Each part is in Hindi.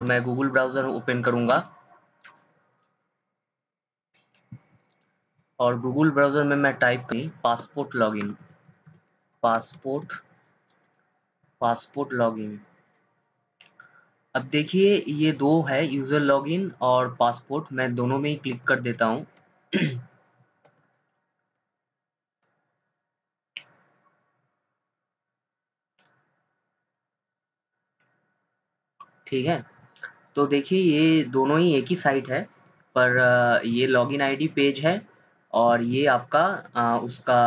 मैं गूगल ब्राउज़र ओपन करूँगा और गूगल ब्राउज़र में मैं टाइप करूँ पासपोर्ट लॉगिन, पासपोर्ट लॉगिन। अब देखिए ये दो है, यूज़र लॉगिन और पासपोर्ट। मैं दोनों में ही क्लिक कर देता हूँ। ठीक है, तो देखिए ये दोनों ही एक ही साइट है, पर ये लॉगिन आईडी पेज है और ये आपका उसका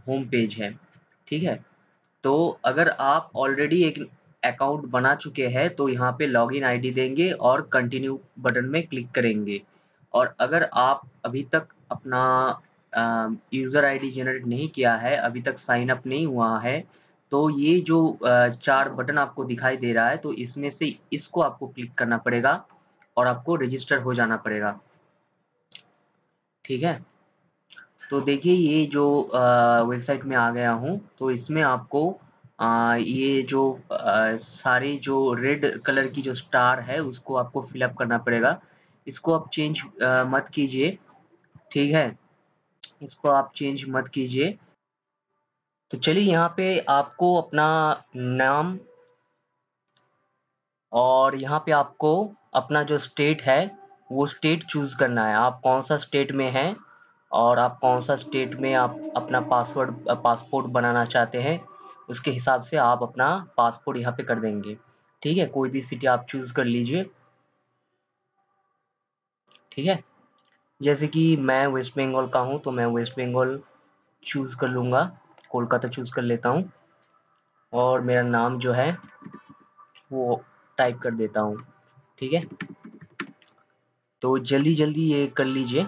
होम पेज है। ठीक है, तो अगर आप ऑलरेडी एक अकाउंट बना चुके हैं तो यहाँ पे लॉगिन आईडी देंगे और कंटिन्यू बटन में क्लिक करेंगे। और अगर आप अभी तक अपना यूज़र आईडी जनरेट नहीं किया है, अभी तक साइन अप नहीं हुआ है, तो ये जो 4 बटन आपको दिखाई दे रहा है, तो इसमें से इसको आपको क्लिक करना पड़ेगा और आपको रजिस्टर हो जाना पड़ेगा। ठीक है, तो देखिए ये जो वेबसाइट में आ गया हूँ, तो इसमें आपको ये जो सारे जो रेड कलर की जो स्टार है उसको आपको फिल अप करना पड़ेगा। इसको आप चेंज मत कीजिए। ठीक है, इसको आप चेंज मत कीजिए। तो चलिए यहाँ पे आपको अपना नाम और यहाँ पे आपको अपना जो स्टेट है वो स्टेट चूज़ करना है। आप कौन सा स्टेट में हैं और आप कौन सा स्टेट में आप अपना पासपोर्ट बनाना चाहते हैं, उसके हिसाब से आप अपना पासपोर्ट यहाँ पे कर देंगे। ठीक है, कोई भी सिटी आप चूज़ कर लीजिए। ठीक है, जैसे कि मैं वेस्ट बंगाल का हूँ तो मैं वेस्ट बंगाल चूज़ कर लूँगा, कोलकाता चूज़ कर लेता हूँ और मेरा नाम जो है वो टाइप कर देता हूँ। ठीक है, तो जल्दी-जल्दी ये कर लीजिए।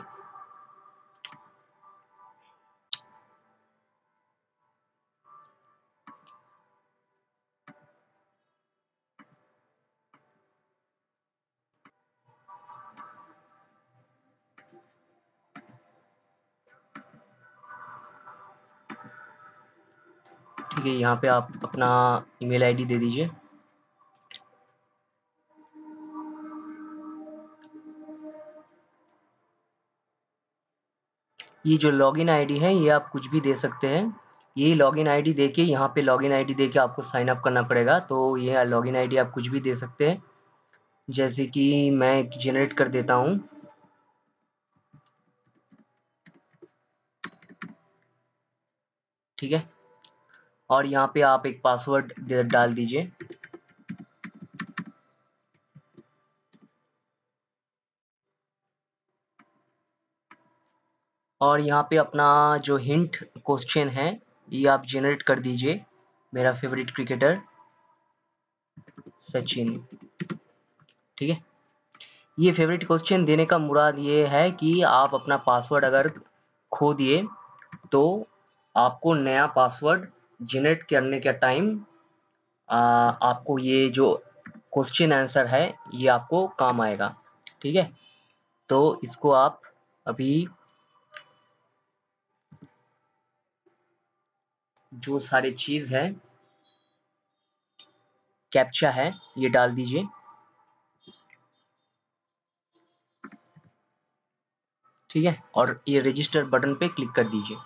ठीक है, यहाँ पे आप अपना ईमेल आईडी दे दीजिए। ये जो लॉगिन आईडी है ये आप कुछ भी दे सकते हैं। ये लॉगिन आईडी देके यहाँ पे लॉगिन आईडी देके आपको साइन अप करना पड़ेगा, तो ये लॉगिन आईडी आप कुछ भी दे सकते हैं। जैसे कि मैं एक जनरेट कर देता हूँ। ठीक है, और यहाँ पे आप एक पासवर्ड डाल दीजिए। और यहाँ पे अपना जो हिंट क्वेश्चन है ये आप जनरेट कर दीजिए। मेरा फेवरेट क्रिकेटर सचिन। ठीक है, ये फेवरेट क्वेश्चन देने का मुराद ये है कि आप अपना पासवर्ड अगर खो दिए तो आपको नया पासवर्ड जनरेट करने के टाइम आपको ये जो क्वेश्चन आंसर है ये आपको काम आएगा। ठीक है, तो इसको आप अभी जो सारी चीज़ है कैप्चा है ये डाल दीजिए। ठीक है, और ये रजिस्टर बटन पे क्लिक कर दीजिए।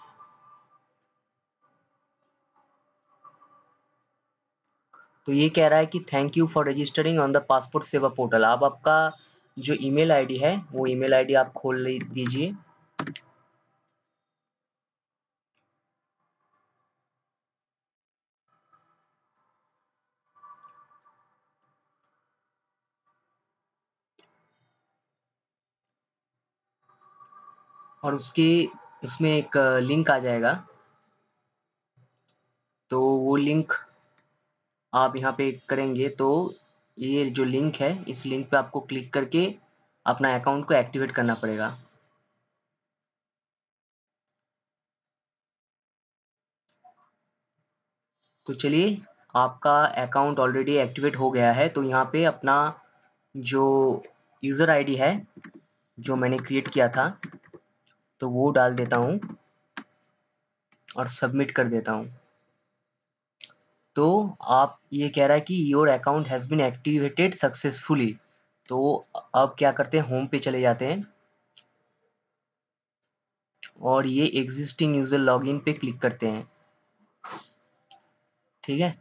तो ये कह रहा है कि thank you for registering on the passport सेवा पोर्टल। आप आपका जो ईमेल आईडी है वो ईमेल आईडी आप खोल दीजिए। और उसमें एक लिंक आ जाएगा, तो वो लिंक आप यहाँ पे करेंगे तो ये जो लिंक है इस लिंक पे आपको क्लिक करके अपना अकाउंट को एक्टिवेट करना पड़ेगा। तो चलिए आपका अकाउंट ऑलरेडी एक्टिवेट हो गया है, तो यहाँ पे अपना जो यूज़र आईडी है जो मैंने क्रिएट किया था तो वो डाल देता हूँ और सबमिट कर देता हूँ। तो आप ये कह रहा है कि your account has been activated successfully. तो अब क्या करते हैं, होम पे चले जाते हैं और ये एग्जिस्टिंग यूजर लॉगिन पे क्लिक करते हैं। ठीक है,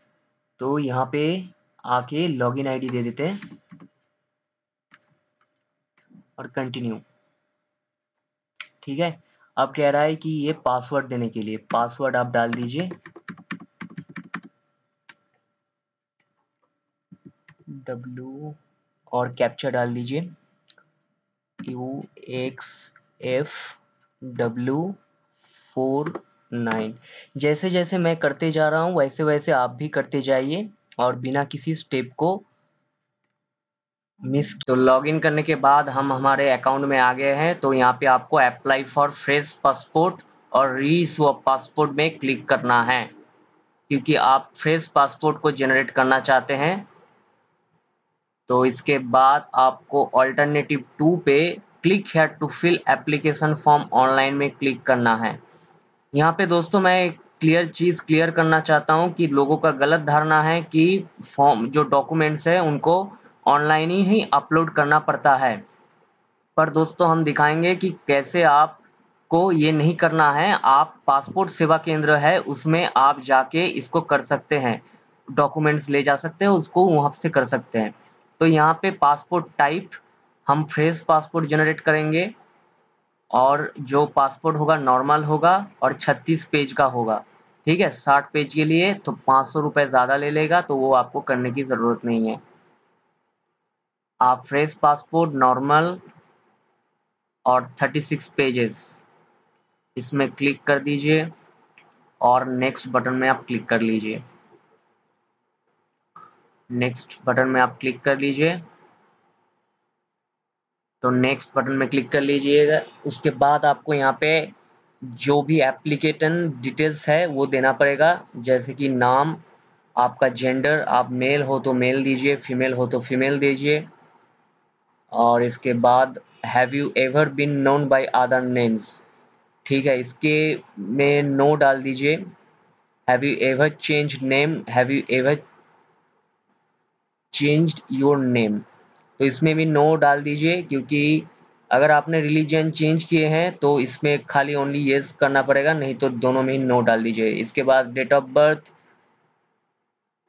तो यहाँ पे आके लॉगिन आईडी दे देते हैं और कंटिन्यू। ठीक है, अब कह रहा है कि ये पासवर्ड देने के लिए पासवर्ड आप डाल दीजिए W और कैप्चा डाल दीजिए UXFW49। जैसे जैसे मैं करते जा रहा हूँ वैसे वैसे आप भी करते जाइए और बिना किसी स्टेप को मिस। तो लॉगिन करने के बाद हम हमारे अकाउंट में आ गए हैं। तो यहाँ पे आपको अप्लाई फॉर फ्रेश पासपोर्ट और री इशू ऑफ पासपोर्ट में क्लिक करना है, क्योंकि आप फ्रेश पासपोर्ट को जनरेट करना चाहते हैं। तो इसके बाद आपको अल्टरनेटिव 2 पे click here to fill application form online में क्लिक करना है। यहाँ पे दोस्तों मैं एक क्लियर करना चाहता हूँ कि लोगों का गलत धारणा है कि फॉर्म जो डॉक्यूमेंट्स है उनको ऑनलाइन ही अपलोड करना पड़ता है। पर दोस्तों हम दिखाएंगे कि कैसे आपको ये नहीं करना है। आप पासपोर्ट सेवा केंद्र है उसमें आप जाके इसको कर सकते हैं, डॉक्यूमेंट्स ले जा सकते हैं, उसको वहाँ से कर सकते हैं। तो यहाँ पे पासपोर्ट टाइप हम फ्रेश पासपोर्ट जनरेट करेंगे और जो पासपोर्ट होगा नॉर्मल होगा और 36 पेज का होगा। ठीक है, 60 पेज के लिए तो 500 रुपये ज़्यादा ले लेगा, तो वो आपको करने की ज़रूरत नहीं है। आप फ्रेश पासपोर्ट नॉर्मल और 36 पेजेस इसमें क्लिक कर दीजिए और नेक्स्ट बटन में आप क्लिक कर लीजिए। नेक्स्ट बटन में आप क्लिक कर लीजिए, तो नेक्स्ट बटन में क्लिक कर लीजिएगा। उसके बाद आपको यहाँ पे जो भी एप्लीकेशन डिटेल्स है वो देना पड़ेगा, जैसे कि नाम, आपका जेंडर, आप मेल हो तो मेल दीजिए, फीमेल हो तो फीमेल दीजिए। और इसके बाद have you ever been known by other names, ठीक है, इसके में नो डाल दीजिए। Have you ever changed name, have you ever changed your name, तो इसमें भी नो डाल दीजिए, क्योंकि अगर आपने रिलीजन चेंज किए हैं तो इसमें खाली ओनली येस करना पड़ेगा, नहीं तो दोनों में ही नो डाल दीजिए। इसके बाद डेट ऑफ बर्थ,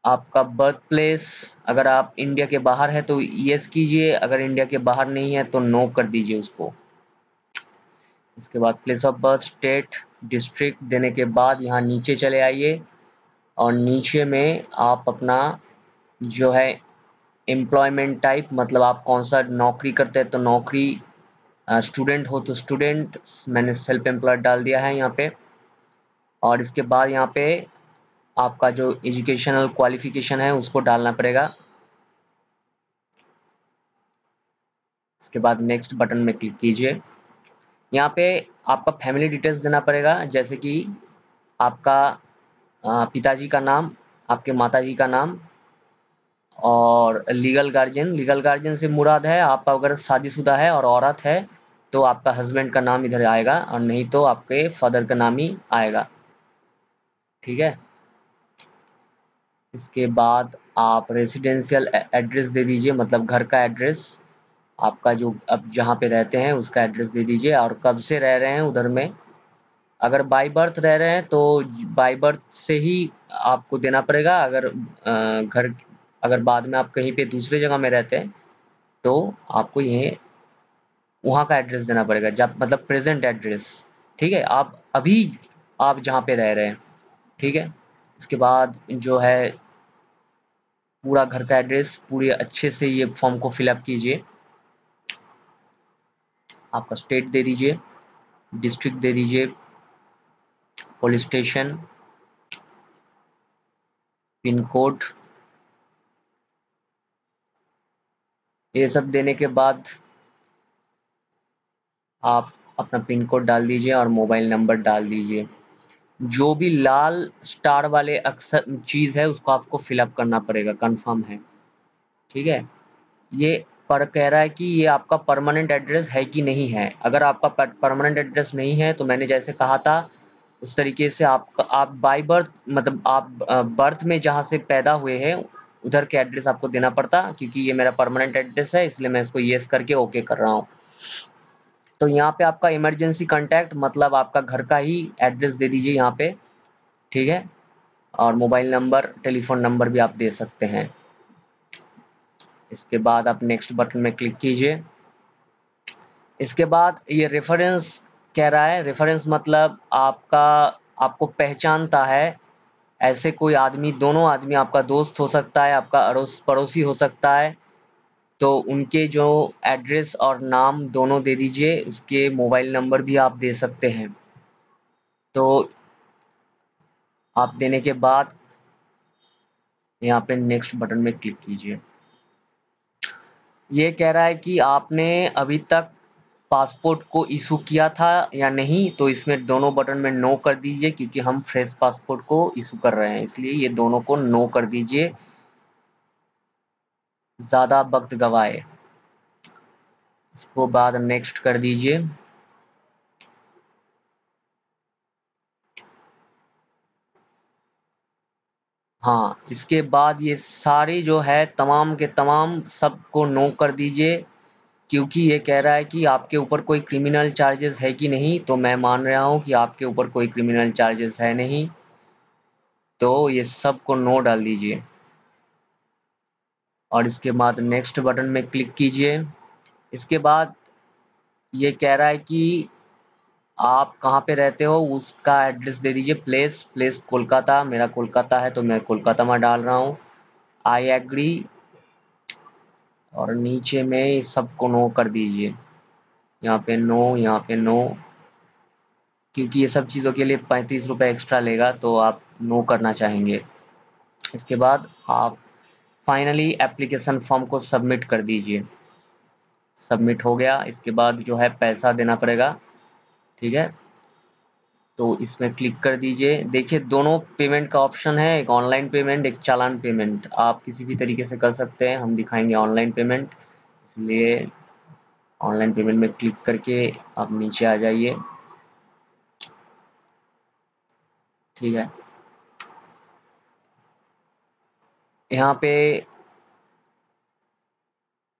आपका बर्थ प्लेस, अगर आप इंडिया के बाहर है तो येस कीजिए, अगर इंडिया के बाहर नहीं है तो नो कर दीजिए उसको। इसके बाद place of birth, state, district देने के बाद यहाँ नीचे चले आइए और नीचे में आप अपना जो है एम्प्लॉयमेंट टाइप, मतलब आप कौन सा नौकरी करते हैं तो नौकरी, स्टूडेंट हो तो स्टूडेंट, मैंने सेल्फ एम्प्लॉयड डाल दिया है यहाँ पे। और इसके बाद यहाँ पे आपका जो एजुकेशनल क्वालिफिकेशन है उसको डालना पड़ेगा। इसके बाद नेक्स्ट बटन में क्लिक कीजिए। यहाँ पे आपका फैमिली डिटेल्स देना पड़ेगा, जैसे कि आपका पिताजी का नाम, आपके माताजी का नाम और लीगल गार्जियन से मुराद है आप अगर शादीशुदा है और औरत है तो आपका हस्बैंड का नाम इधर आएगा और नहीं तो आपके फादर का नाम ही आएगा। ठीक है, इसके बाद आप रेजिडेंशियल एड्रेस दे दीजिए, मतलब घर का एड्रेस, आपका जो अब जहाँ पे रहते हैं उसका एड्रेस दे दीजिए और कब से रह रहे हैं उधर में। अगर बाय बर्थ रह रहे हैं तो बाय बर्थ से ही आपको देना पड़ेगा। अगर घर, अगर बाद में आप कहीं पे दूसरे जगह में रहते हैं तो आपको ये वहाँ का एड्रेस देना पड़ेगा, जब मतलब प्रेजेंट एड्रेस। ठीक है, आप अभी आप जहाँ पे रह रहे हैं। ठीक है, इसके बाद जो है पूरा घर का एड्रेस पूरे अच्छे से ये फॉर्म को फिलअप कीजिए। आपका स्टेट दे दीजिए, डिस्ट्रिक्ट दे दीजिए, पुलिस स्टेशन, पिन कोड, ये सब देने के बाद आप अपना पिन कोड डाल दीजिए और मोबाइल नंबर डाल दीजिए। जो भी लाल स्टार वाले अक्सर चीज़ है उसको आपको फिलअप करना पड़ेगा, कंफर्म है। ठीक है, ये पर कह रहा है कि ये आपका परमानेंट एड्रेस है कि नहीं है। अगर आपका परमानेंट एड्रेस नहीं है तो मैंने जैसे कहा था उस तरीके से आप बाय बर्थ, मतलब आप बर्थ में जहाँ से पैदा हुए हैं उधर के एड्रेस आपको देना पड़ता, क्योंकि ये मेरा परमानेंट एड्रेस है, इसलिए मैं इसको येस करके ओके कर रहा हूँ। तो यहाँ पे आपका इमरजेंसी कॉन्टैक्ट मतलब आपका घर का ही एड्रेस दे दीजिए यहाँ पे, ठीक है, और मोबाइल नंबर, टेलीफोन नंबर भी आप दे सकते हैं। इसके बाद आप नेक्स्ट बटन में क्लिक कीजिए। इसके बाद ये रेफरेंस कह रहा है, रेफरेंस मतलब आपको पहचानता है, ऐसे कोई आदमी, दोनों आदमी, आपका दोस्त हो सकता है, आपका अड़ोस पड़ोसी हो सकता है, तो उनके जो एड्रेस और नाम दोनों दे दीजिए, उसके मोबाइल नंबर भी आप दे सकते हैं। तो आप देने के बाद यहाँ पे नेक्स्ट बटन में क्लिक कीजिए। ये कह रहा है कि आपने अभी तक पासपोर्ट को इशू किया था या नहीं, तो इसमें दोनों बटन में नो कर दीजिए, क्योंकि हम फ्रेश पासपोर्ट को इशू कर रहे हैं, इसलिए ये दोनों को नो कर दीजिए, ज़्यादा वक्त गवाए। इसको बाद नेक्स्ट कर दीजिए। हाँ, इसके बाद ये सारी जो है तमाम के तमाम सबको नो कर दीजिए, क्योंकि ये कह रहा है कि आपके ऊपर कोई क्रिमिनल चार्जेस है कि नहीं, तो मैं मान रहा हूँ कि आपके ऊपर कोई क्रिमिनल चार्जेस है नहीं, तो ये सबको नो डाल दीजिए और इसके बाद नेक्स्ट बटन में क्लिक कीजिए। इसके बाद ये कह रहा है कि आप कहाँ पे रहते हो, उसका एड्रेस दे दीजिए। प्लेस कोलकाता, मेरा कोलकाता है तो मैं कोलकाता में डाल रहा हूँ। आई एग्री, और नीचे में सबको नो कर दीजिए, यहाँ पे नो, यहाँ पे नो, क्योंकि ये सब चीज़ों के लिए 35 रुपये एक्स्ट्रा लेगा, तो आप नो करना चाहेंगे। इसके बाद आप फाइनली एप्लीकेशन फॉर्म को सबमिट कर दीजिए। सबमिट हो गया। इसके बाद जो है पैसा देना पड़ेगा, ठीक है, तो इसमें क्लिक कर दीजिए। देखिए दोनों पेमेंट का ऑप्शन है, एक ऑनलाइन पेमेंट, एक चालान पेमेंट, आप किसी भी तरीके से कर सकते हैं, हम दिखाएंगे ऑनलाइन पेमेंट, इसलिए ऑनलाइन पेमेंट में क्लिक करके आप नीचे आ जाइए, ठीक है। यहाँ पे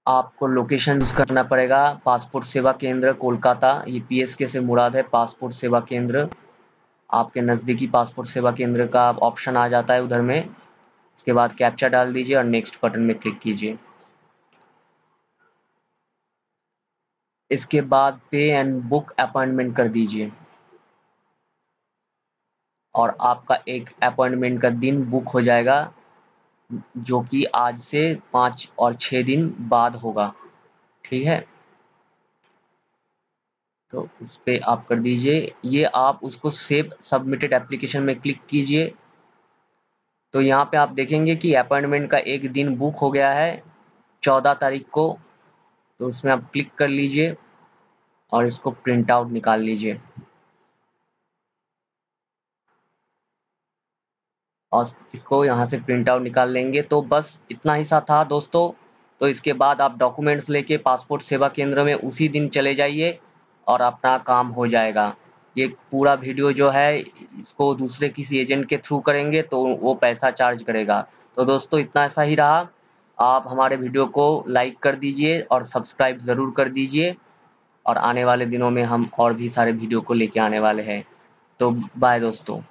आपको लोकेशन यूज़ करना पड़ेगा, पासपोर्ट सेवा केंद्र कोलकाता, ये पीएसके से मुराद है, पासपोर्ट सेवा केंद्र। आपके नज़दीकी पासपोर्ट सेवा केंद्र का ऑप्शन आ जाता है उधर में। इसके बाद कैप्चा डाल दीजिए और नेक्स्ट बटन में क्लिक कीजिए। इसके बाद पे एंड बुक अपॉइंटमेंट कर दीजिए, और आपका एक अपॉइंटमेंट का दिन बुक हो जाएगा, जो कि आज से 5 और 6 दिन बाद होगा, ठीक है। तो इस पे आप कर दीजिए, ये आप उसको सेव सबमिटेड एप्लीकेशन में क्लिक कीजिए। तो यहाँ पे आप देखेंगे कि अपॉइंटमेंट का एक दिन बुक हो गया है 14 तारीख को, तो उसमें आप क्लिक कर लीजिए और इसको प्रिंट आउट निकाल लीजिए, और इसको यहाँ से प्रिंट आउट निकाल लेंगे। तो बस इतना ही सा था दोस्तों। तो इसके बाद आप डॉक्यूमेंट्स लेके पासपोर्ट सेवा केंद्र में उसी दिन चले जाइए और अपना काम हो जाएगा। ये पूरा वीडियो जो है, इसको दूसरे किसी एजेंट के थ्रू करेंगे तो वो पैसा चार्ज करेगा। तो दोस्तों इतना ऐसा ही रहा। आप हमारे वीडियो को लाइक कर दीजिए और सब्सक्राइब ज़रूर कर दीजिए, और आने वाले दिनों में हम और भी सारे वीडियो को लेके आने वाले हैं। तो बाय दोस्तों।